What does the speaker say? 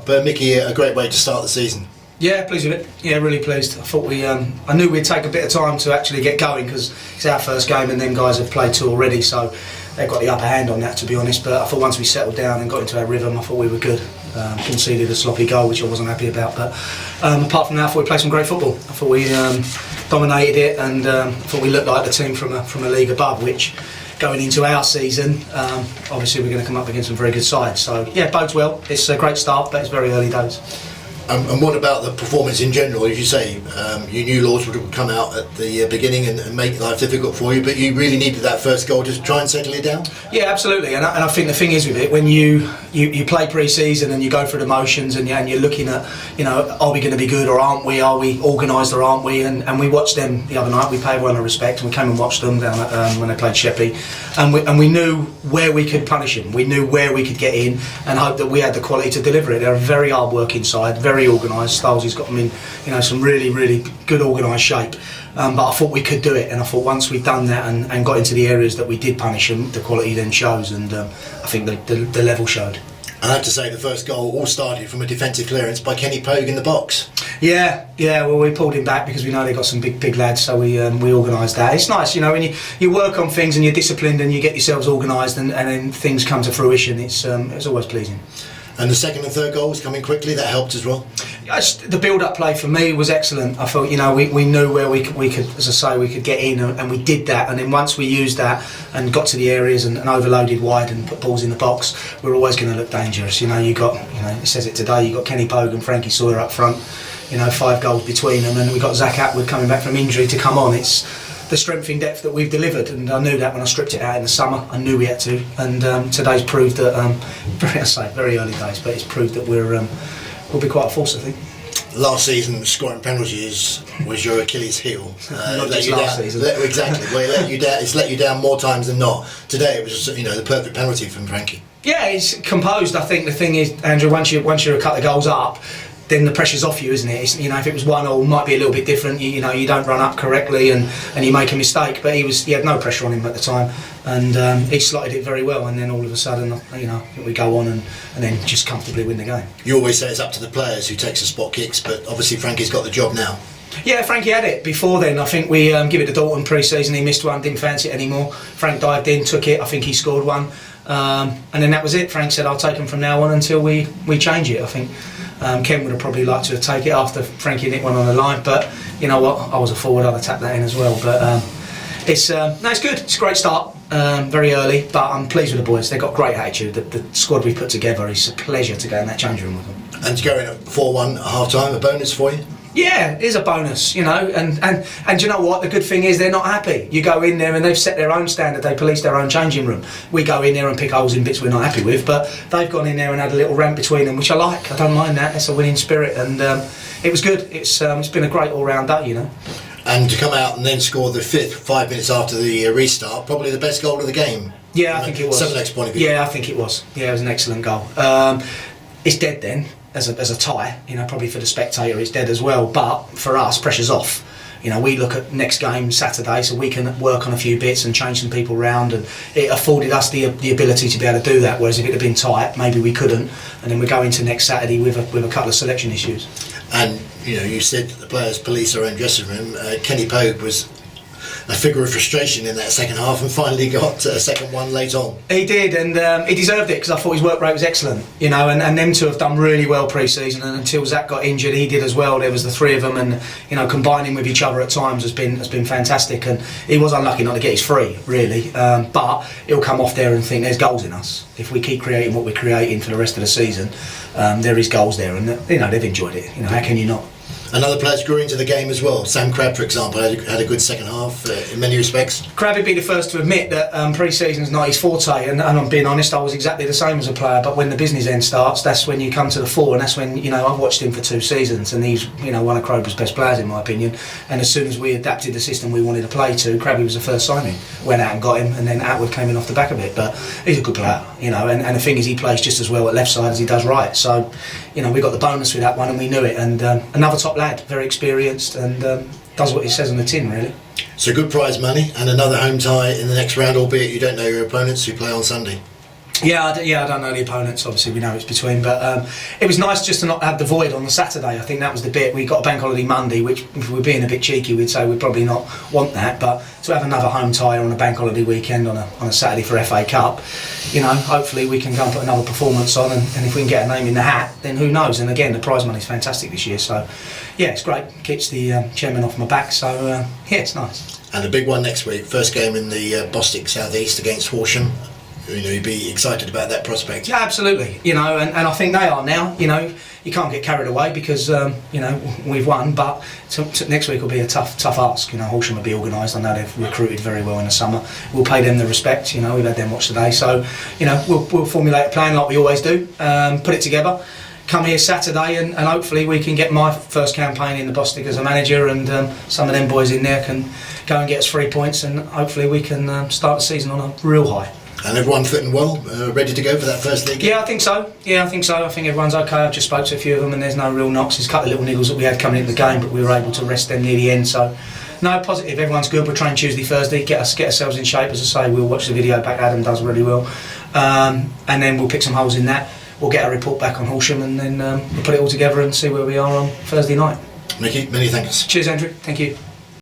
But Micky, a great way to start the season. Yeah, pleased with it. Yeah, really pleased. I thought I knew we'd take a bit of time to actually get going because it's our first game and them guys have played two already, so they've got the upper hand on that, to be honest. But I thought once we settled down and got into our rhythm, I thought we were good. Conceded a sloppy goal, which I wasn't happy about. But apart from that, I thought we played some great football. I thought we dominated it, and I thought we looked like the team from a league above, which, going into our season, obviously we're going to come up against some very good sides. So yeah, bodes well. It's a great start, but it's very early days. And what about the performance in general? As you say, you knew Lordswood would come out at the beginning and make life difficult for you, but you really needed that first goal to try and settle it down? Yeah, absolutely. And I think the thing is with it, when you play pre-season and you go through the motions and you're looking at, are we going to be good or aren't we? Are we organised or aren't we? And we watched them the other night. We paid everyone a respect and we came and watched them down at, when they played Sheppey. And we knew where we could punish them. We knew where we could get in and hope that we had the quality to deliver it. They're a very hard working side, very organised. Stolzy's got them in some really, really good organised shape. But I thought we could do it, and I thought once we'd done that and got into the areas that we did punish them, the quality then shows, and I think the level showed. I have to say the first goal all started from a defensive clearance by Kenny Pogue in the box. Yeah. Well, we pulled him back because we know they got some big lads, so we organised that. It's nice, when you work on things and you're disciplined and you get yourselves organised, and then things come to fruition. It's always pleasing. And the second and third goals coming quickly, that helped as well. The build-up play for me was excellent. I thought, we knew where we could, as I say, we could get in, and we did that. And then once we used that and got to the areas and overloaded wide and put balls in the box, we're always going to look dangerous. You got, it says it today. You got Kenny Pogue and Frankie Sawyer up front. 5 goals between them, and we got Zach Atwood coming back from injury to come on. It's the strength in depth that we've delivered, and I knew that when I stripped it out in the summer. I knew we had to, and today's proved that. Very early days, but it's proved that we'll be quite a force, I think. Last season, scoring penalties was your Achilles heel. Not just last season. Exactly. Well, it let you down. It's let you down more times than not. Today, it was the perfect penalty from Frankie. Yeah, it's composed. I think the thing is, Andrew, once you're a couple of goals up, then the pressure's off you, isn't it? If it was 1-1, it might be a little bit different. You don't run up correctly and you make a mistake. But he had no pressure on him at the time, and he slotted it very well. And then all of a sudden, we go on and then just comfortably win the game. You always say it's up to the players who takes the spot kicks, but obviously Frankie's got the job now. Yeah, Frankie had it before then. I think we give it to Dalton pre-season. He missed one, didn't fancy it anymore. Frank dived in, took it. I think he scored one, and then that was it. Frank said, "I'll take him from now on until we change it." I think. Ken would have probably liked to have taken it after Frankie nicked one on the line, but you know what, I was a forward, I'd have tapped that in as well. But it's good. It's a great start, very early, but I'm pleased with the boys. They've got great attitude. The squad we've put together, it's a pleasure to go in that change room with them. And to go in at 4-1 at half time, a bonus for you? Yeah, it is a bonus, and you know what, the good thing is they're not happy. You go in there and they've set their own standard, they police their own changing room. We go in there and pick holes in bits we're not happy with, but they've gone in there and had a little rant between them, which I like. I don't mind that. It's a winning spirit, and it was good. It's been a great all-round day, And to come out and then score the fifth 5 minutes after the restart, probably the best goal of the game. Yeah, I think it was. 7x point of view. Yeah, I think it was. Yeah, it was an excellent goal. It's dead then. As a tie, probably for the spectator it's dead as well, but for us, pressure's off. We look at next game Saturday, so we can work on a few bits and change some people around, and it afforded us the ability to be able to do that, whereas if it had been tight, maybe we couldn't, and then we go into next Saturday with a couple of selection issues. And you said that the players police their own dressing room. Kenny Pogue was a figure of frustration in that second half and finally got a second one late on. He did, and he deserved it because I thought his work rate was excellent, and them two have done really well pre-season, and until Zach got injured he did as well. There was the three of them, and combining with each other at times has been fantastic, and he was unlucky not to get his free really, but he'll come off there and think there's goals in us. If we keep creating what we're creating for the rest of the season, there is goals there, and they've enjoyed it. How can you not? And other players grew into the game as well. Sam Crabb, for example, had a good second half in many respects. Crabb would be the first to admit that pre-season's not his forte, and I'm being honest, I was exactly the same as a player, but when the business end starts, that's when you come to the fore, and that's when, I've watched him for 2 seasons, and he's, one of Crowber's best players in my opinion, and as soon as we adapted the system we wanted to play to, Crabby was the first signing. Went out and got him, and then Atwood came in off the back of it, but he's a good player, and the thing is he plays just as well at left side as he does right, so, we got the bonus with that one and we knew it, and another top lad, very experienced, and does what he says on the tin really. So good prize money and another home tie in the next round, albeit you don't know your opponents who play on Sunday. I don't know the opponents. Obviously, we know it's between, but it was nice just to not have the void on the Saturday. I think that was the bit. We got a bank holiday Monday, which, if we're being a bit cheeky, we'd say we'd probably not want that. But to have another home tie on a bank holiday weekend on a Saturday for FA Cup, you know, hopefully we can go and put another performance on, and if we can get a name in the hat, then who knows? And again, the prize money's fantastic this year, so yeah, it's great. Keeps the chairman off my back, so yeah, it's nice. And a big one next week. First game in the Bostik South East against Horsham. You know, you'd be excited about that prospect. Yeah, absolutely. You know, and I think they are now. You know, you can't get carried away because you know, we've won, but next week will be a tough ask. You know, Horsham will be organised. I know they've recruited very well in the summer. We'll pay them the respect. You know, we've had them watch today, so you know, we'll formulate a plan like we always do. Put it together. Come here Saturday, and hopefully we can get my first campaign in the Bostik as a manager, and some of them boys in there can go and get us 3 points, and hopefully we can start the season on a real high. And everyone fitting well, ready to go for that first league? Yeah, I think so. I think everyone's okay. I've just spoke to a few of them, and there's no real knocks. There's a couple of little niggles that we had coming into the game, but we were able to rest them near the end. So, no, positive. Everyone's good. We're training Tuesday, Thursday. Get ourselves in shape. As I say, we'll watch the video back. Adam does really well, and then we'll pick some holes in that. We'll get a report back on Horsham, and then we'll put it all together and see where we are on Thursday night. Micky, many thanks. Cheers, Andrew. Thank you.